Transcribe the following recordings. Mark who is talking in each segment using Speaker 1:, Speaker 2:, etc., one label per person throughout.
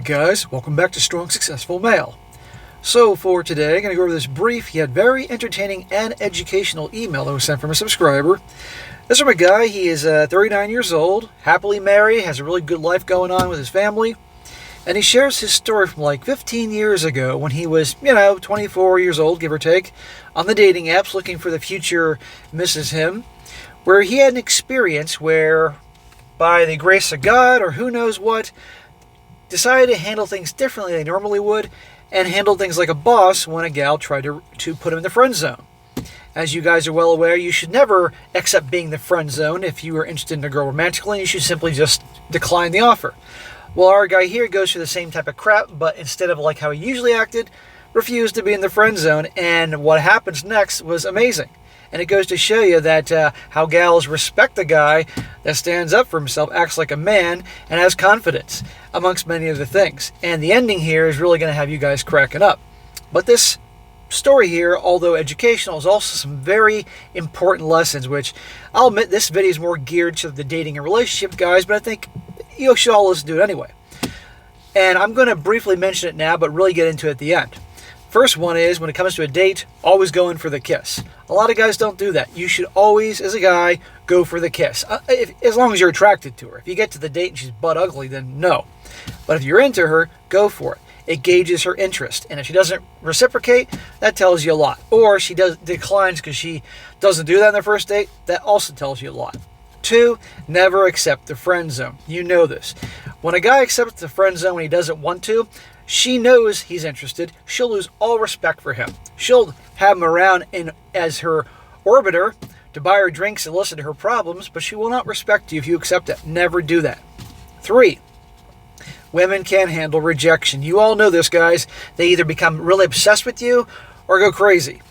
Speaker 1: guys, welcome back to Strong Successful Male. So for today, I'm going to go over this brief yet very entertaining and educational email that was sent from a subscriber. This is from a guy. He is 39 years old, happily married, has a really good life going on with his family, and he shares his story from like 15 years ago when he was, 24 years old, give or take, on the dating apps looking for the future Mrs. Him, where he had an experience where, by the grace of God or who knows what, decided to handle things differently than they normally would, and handle things like a boss when a gal tried to put him in the friend zone. As you guys are well aware, you should never accept being the friend zone if you are interested in a girl romantically, and you should simply just decline the offer. Well, our guy here goes through the same type of crap, but instead of like how he usually acted, refused to be in the friend zone, and what happens next was amazing. And it goes to show you that how gals respect the guy that stands up for himself, acts like a man, and has confidence, amongst many other things. And the ending here is really going to have you guys cracking up. But this story here, although educational, is also some very important lessons, which I'll admit this video is more geared to the dating and relationship guys, but I think you should all listen to it anyway. And I'm going to briefly mention it now, but really get into it at the end. First one is, when it comes to a date, always go in for the kiss. A lot of guys don't do that. You should always, as a guy, go for the kiss. As long as you're attracted to her. If you get to the date and she's butt ugly, then no. But if you're into her, go for it. It gauges her interest. And if she doesn't reciprocate, that tells you a lot. Or she declines because she doesn't do that on the first date, that also tells you a lot. 2, never accept the friend zone. You know this. When a guy accepts the friend zone when he doesn't want to, she knows he's interested. She'll lose all respect for him. She'll have him around as her orbiter to buy her drinks and listen to her problems, but she will not respect you if you accept it. Never do that. 3, women can't handle rejection. You all know this, guys. They either become really obsessed with you or go crazy,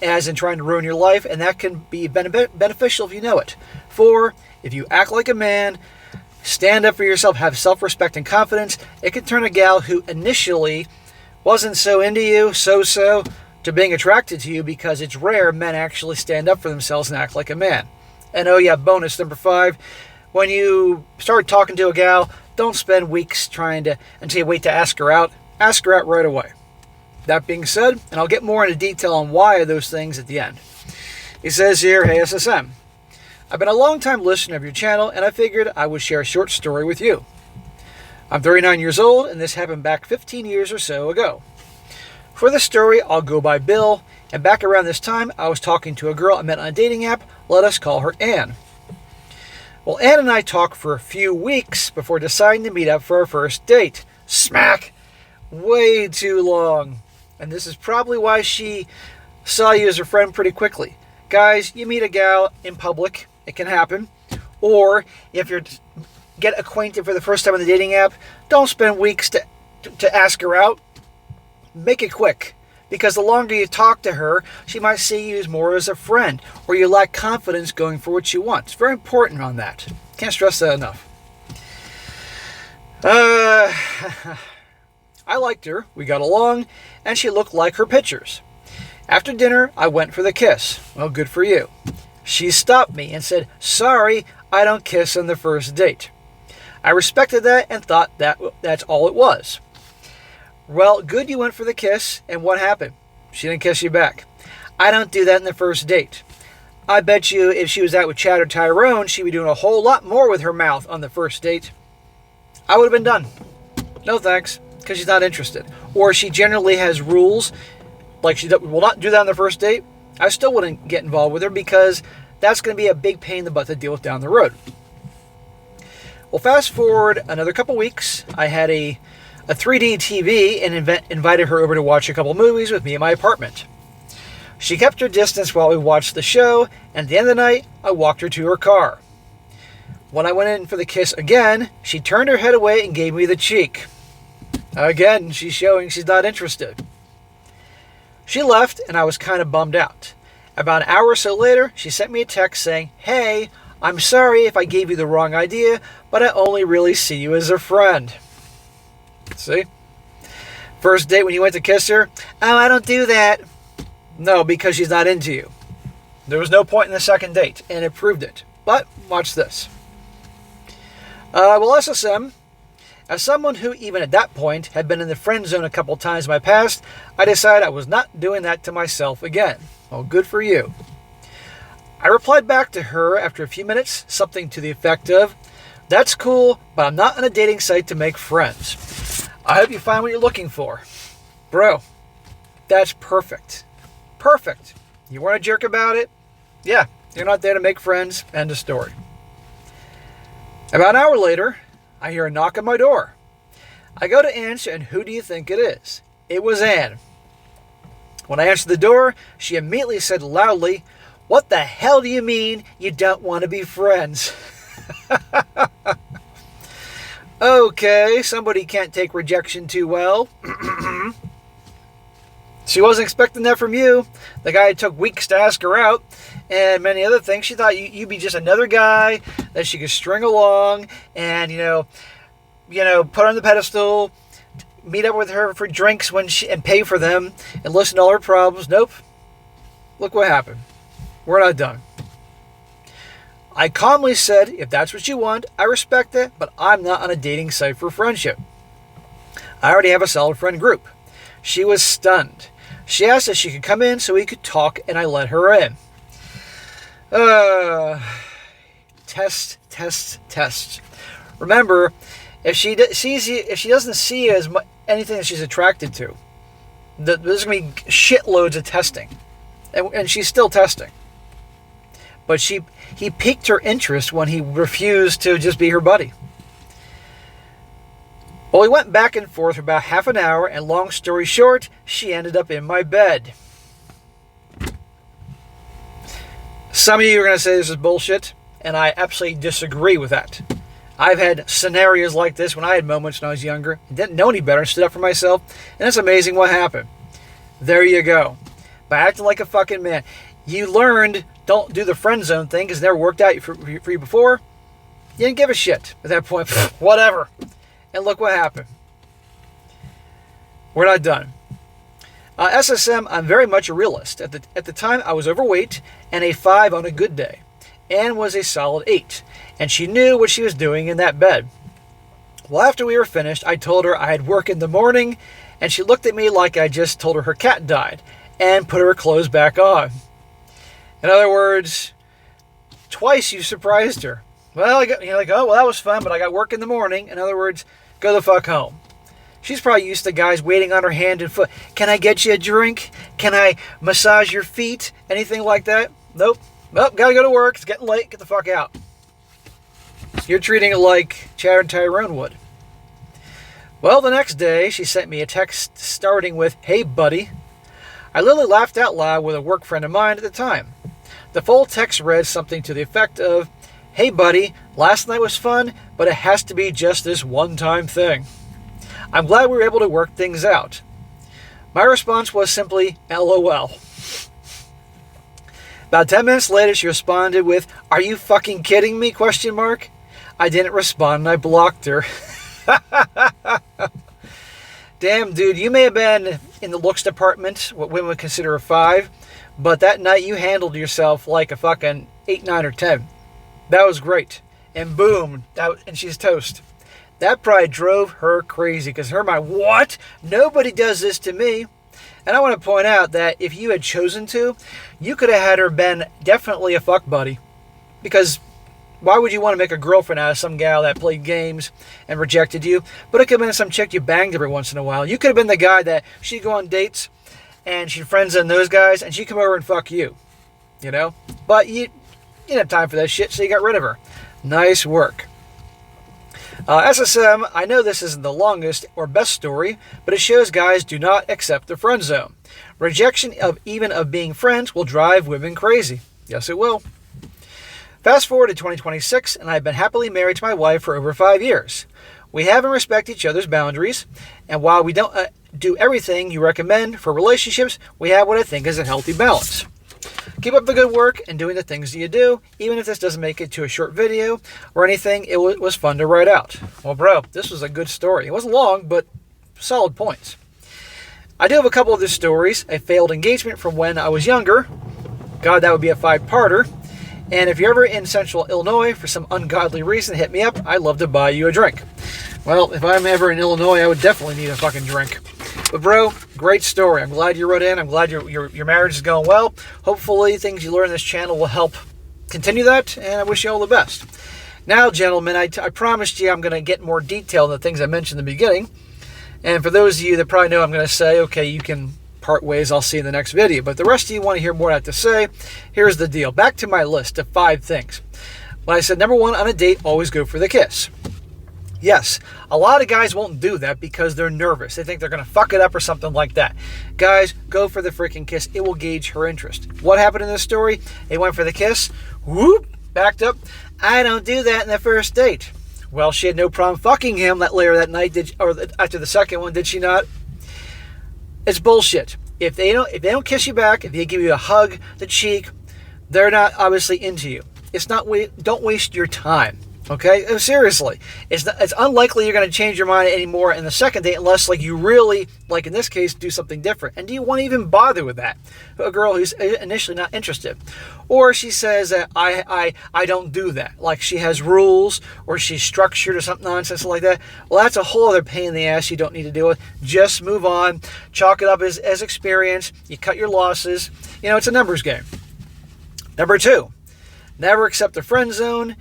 Speaker 1: as in trying to ruin your life, and that can be beneficial if you know it. 4, if you act like a man, stand up for yourself, have self-respect and confidence, it can turn a gal who initially wasn't so into you, so, to being attracted to you, because it's rare men actually stand up for themselves and act like a man. And oh yeah, bonus number 5, when you start talking to a gal, don't spend weeks until you wait to ask her out. Ask her out right away. That being said, and I'll get more into detail on why of those things at the end. He says here, hey SSM, I've been a long-time listener of your channel, and I figured I would share a short story with you. I'm 39 years old, and this happened back 15 years or so ago. For the story, I'll go by Bill, and back around this time, I was talking to a girl I met on a dating app. Let us call her Ann. Well, Ann and I talked for a few weeks before deciding to meet up for our first date. Smack! Way too long. And this is probably why she saw you as her friend pretty quickly. Guys, you meet a gal in public, it can happen. Or if you're get acquainted for the first time on the dating app, don't spend weeks to ask her out. Make it quick. Because the longer you talk to her, she might see you more as a friend, or you lack confidence going for what you want. It's very important on that. Can't stress that enough. I liked her, we got along, and she looked like her pictures. After dinner, I went for the kiss. Well, good for you. She stopped me and said, sorry, I don't kiss on the first date. I respected that and thought that's all it was. Well, good you went for the kiss, and what happened? She didn't kiss you back. I don't do that in the first date. I bet you if she was out with Chad or Tyrone, she'd be doing a whole lot more with her mouth on the first date. I would have been done. No thanks, because she's not interested. Or she generally has rules, like she will not do that on the first date. I still wouldn't get involved with her because that's going to be a big pain in the butt to deal with down the road. Well, fast forward another couple weeks. I had a 3D TV and invited her over to watch a couple movies with me in my apartment. She kept her distance while we watched the show, and at the end of the night, I walked her to her car. When I went in for the kiss again, she turned her head away and gave me the cheek. Again, she's showing she's not interested. She left, and I was kind of bummed out. About an hour or so later, she sent me a text saying, hey, I'm sorry if I gave you the wrong idea, but I only really see you as a friend. See? First date when you went to kiss her? Oh, I don't do that. No, because she's not into you. There was no point in the second date, and it proved it. But watch this. SSM, As someone who, even at that point, had been in the friend zone a couple times in my past, I decided I was not doing that to myself again. Well, good for you. I replied back to her after a few minutes, something to the effect of, "That's cool, but I'm not on a dating site to make friends. I hope you find what you're looking for." Bro, that's perfect. Perfect. You weren't a jerk about it? Yeah, you're not there to make friends. End of story. About an hour later, I hear a knock on my door. I go to answer, and who do you think it is? It was Anne. When I answered the door, she immediately said loudly, "What the hell do you mean you don't want to be friends?" Okay, somebody can't take rejection too well. She wasn't expecting that from you. The guy took weeks to ask her out, and many other things. She thought you'd be just another guy that she could string along and, put on the pedestal, meet up with her for drinks and pay for them and listen to all her problems. Nope. Look what happened. We're not done. I calmly said, if that's what you want, I respect it, but I'm not on a dating site for friendship. I already have a solid friend group. She was stunned. She asked if she could come in so we could talk, and I let her in. Test. Remember, if she doesn't see you as anything that she's attracted to, there's going to be shitloads of testing, and she's still testing. But he piqued her interest when he refused to just be her buddy. Well, we went back and forth for about half an hour, and long story short, she ended up in my bed. Some of you are going to say this is bullshit, and I absolutely disagree with that. I've had scenarios like this when I had moments when I was younger, and didn't know any better, and stood up for myself, and it's amazing what happened. There you go. By acting like a fucking man. You learned, don't do the friend zone thing, because it never worked out for you before. You didn't give a shit at that point. Whatever. And look what happened. We're not done. SSM, I'm very much a realist. At the time, I was overweight and a 5 on a good day. Anne was a solid 8, and she knew what she was doing in that bed. Well, after we were finished, I told her I had work in the morning, and she looked at me like I just told her cat died, and put her clothes back on. In other words, twice you surprised her. Well, that was fun, but I got work in the morning. In other words, go the fuck home. She's probably used to guys waiting on her hand and foot. Can I get you a drink? Can I massage your feet? Anything like that? Nope. Well, gotta go to work. It's getting late. Get the fuck out. You're treating it like Chad and Tyrone would. Well, the next day, she sent me a text starting with, "Hey, buddy." I literally laughed out loud with a work friend of mine at the time. The full text read something to the effect of, "Hey, buddy, last night was fun, but it has to be just this one-time thing. I'm glad we were able to work things out." My response was simply, LOL. About 10 minutes later, she responded with, "Are you fucking kidding me?" ? I didn't respond, and I blocked her. Damn, dude, you may have been in the looks department, what women would consider a 5, but that night you handled yourself like a fucking 8, 9, or 10. That was great. And boom, and she's toast. That probably drove her crazy, because in her mind, what? Nobody does this to me. And I want to point out that if you had chosen to, you could have had her been definitely a fuck buddy. Because why would you want to make a girlfriend out of some gal that played games and rejected you? But it could have been some chick you banged every once in a while. You could have been the guy that she'd go on dates, and she'd friends on those guys, and she'd come over and fuck you. But you didn't have time for that shit, so you got rid of her. Nice work. SSM, I know this isn't the longest or best story, but it shows guys do not accept the friend zone. Rejection of being friends will drive women crazy. Yes, it will. Fast forward to 2026, and I've been happily married to my wife for over 5 years. We have and respect each other's boundaries, and while we don't do everything you recommend for relationships, we have what I think is a healthy balance. Keep up the good work and doing the things that you do, even if this doesn't make it to a short video or anything. It was fun to write out. Well, bro, this was a good story. It wasn't long, but solid points. I do have a couple of these stories. A failed engagement from when I was younger. God, that would be a 5-parter. And if you're ever in central Illinois for some ungodly reason, hit me up. I'd love to buy you a drink. Well, if I'm ever in Illinois, I would definitely need a fucking drink. But bro, great story. I'm glad you wrote in. I'm glad your marriage is going well. Hopefully things you learn in this channel will help continue that, and I wish you all the best. Now, gentlemen, I promised you I'm going to get more detail in the things I mentioned in the beginning. And for those of you that probably know, I'm going to say, okay, you can part ways. I'll see you in the next video. But the rest of you want to hear more I have to say. Here's the deal. Back to my list of 5 things. When I said, number 1, on a date, always go for the kiss. Yes, a lot of guys won't do that because they're nervous. They think they're going to fuck it up or something like that. Guys, go for the freaking kiss. It will gauge her interest. What happened in this story? They went for the kiss. Whoop, backed up. I don't do that in the first date. Well, she had no problem fucking him later that night, or after the second one, did she not? It's bullshit. If they don't kiss you back, if they give you a hug, the cheek, they're not obviously into you. It's not. Don't waste your time. Okay, seriously, it's unlikely you're going to change your mind anymore in the second date unless, like, you really, like in this case, do something different. And do you want to even bother with that? A girl who's initially not interested, or she says that I don't do that, like she has rules or she's structured or something nonsense like that. Well, that's a whole other pain in the ass you don't need to deal with. Just move on, chalk it up as experience. You cut your losses. You know, it's a numbers game. Number 2, never accept the friend zone.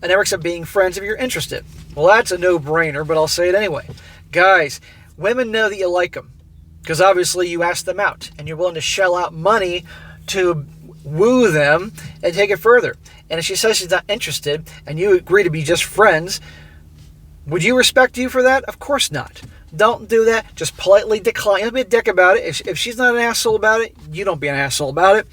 Speaker 1: I never accept being friends if you're interested. Well, that's a no-brainer, but I'll say it anyway. Guys, women know that you like them because obviously you ask them out and you're willing to shell out money to woo them and take it further. And if she says she's not interested and you agree to be just friends, would you respect you for that? Of course not. Don't do that. Just politely decline. Don't be a dick about it. If she's not an asshole about it, you don't be an asshole about it.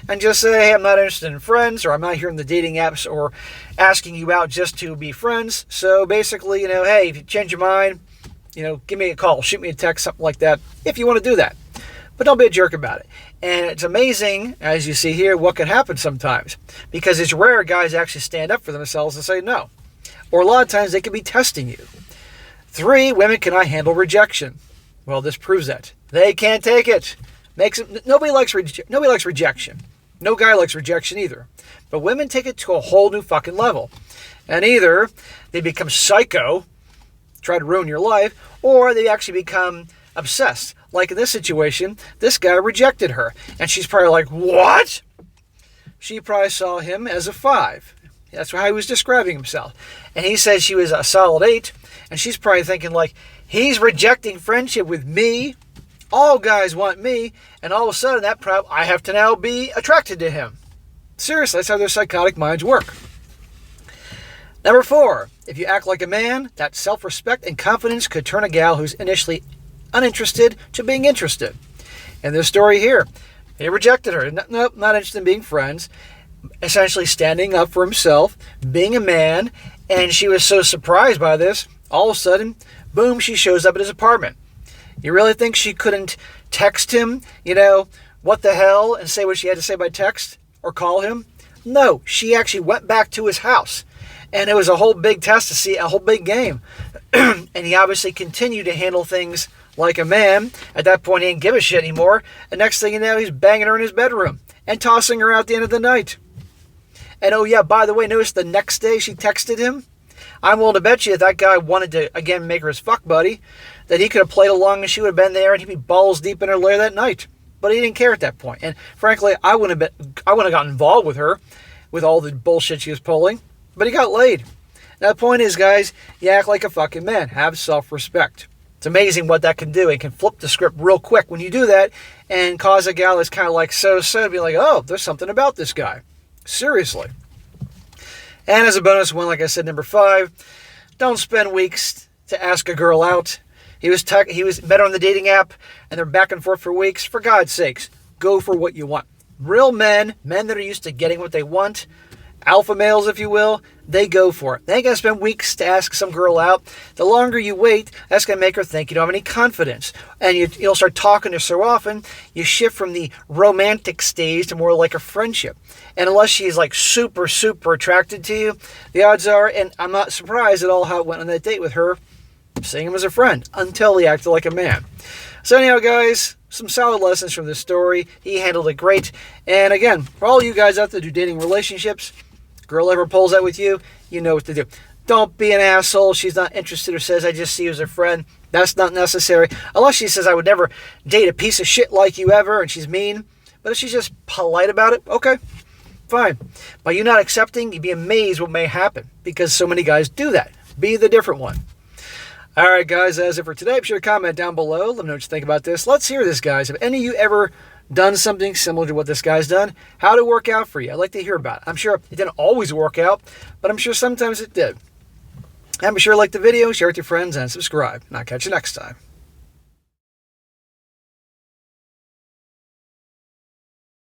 Speaker 1: And just say, hey, I'm not interested in friends, or I'm not here in the dating apps or asking you out just to be friends. So basically, you know, hey, if you change your mind, you know, give me a call, shoot me a text, something like that, if you want to do that. But don't be a jerk about it. And it's amazing, as you see here, what can happen sometimes. Because it's rare guys actually stand up for themselves and say no. Or a lot of times they could be testing you. 3, women cannot handle rejection. Well, this proves that. They can't take it. Nobody likes rejection. No guy likes rejection either. But women take it to a whole new fucking level. And either they become psycho, try to ruin your life, or they actually become obsessed. Like in this situation, this guy rejected her. And she's probably like, what? She probably saw him as a 5. That's how he was describing himself. And he said she was a solid 8. And she's probably thinking, like, he's rejecting friendship with me. All guys want me. And all of a sudden, I have to now be attracted to him. Seriously, that's how their psychotic minds work. Number 4, if you act like a man, that self-respect and confidence could turn a gal who's initially uninterested to being interested. In this story here, he rejected her. Nope, not interested in being friends. Essentially standing up for himself, being a man. And she was so surprised by this. All of a sudden, boom, she shows up at his apartment. You really think she couldn't text him, you know, what the hell, and say what she had to say by text or call him? No, she actually went back to his house. And it was a whole big test to see, a whole big game. And he obviously continued to handle things like a man. At that point, he didn't give a shit anymore. And next thing you know, he's banging her in his bedroom and tossing her out at the end of the night. And oh yeah, by the way, notice the next day she texted him. I'm willing to bet you if that guy wanted to, again, make her his fuck buddy, that he could have played along and she would have been there and he'd be balls deep in her lair that night. But he didn't care at that point. And frankly, I wouldn't have gotten involved with her with all the bullshit she was pulling. But he got laid. Now the point is, guys, you act like a fucking man. Have self-respect. It's amazing what that can do. It can flip the script real quick when you do that and cause a gal that's kind of like so-so to be like, oh, there's something about this guy. Seriously. And as a bonus one, like I said, number 5, don't spend weeks to ask a girl out. He was better on the dating app, and they're back and forth for weeks. For God's sakes, go for what you want. Real men that are used to getting what they want, alpha males, if you will, they go for it. They ain't going to spend weeks to ask some girl out. The longer you wait, that's going to make her think you don't have any confidence. And you'll start talking to her so often, you shift from the romantic stage to more like a friendship. And unless she's like super, super attracted to you, the odds are, and I'm not surprised at all how it went on that date with her, seeing him as a friend until he acted like a man. So anyhow, guys, some solid lessons from this story. He handled it great. And again, for all you guys out there who do dating relationships, girl ever pulls out with you, you know what to do. Don't be an asshole. She's not interested or says, I just see you as a friend. That's not necessary. Unless she says, I would never date a piece of shit like you ever, and she's mean. But if she's just polite about it, okay, fine. By you not accepting, you'd be amazed what may happen, because so many guys do that. Be the different one. All right, guys, that's it for today. Be sure to comment down below. Let me know what you think about this. Let's hear this, guys. Have any of you ever done something similar to what this guy's done? How did it work out for you? I'd like to hear about it. I'm sure it didn't always work out, but I'm sure sometimes it did. And be sure to like the video, share it with your friends, and subscribe. And I'll catch you next time.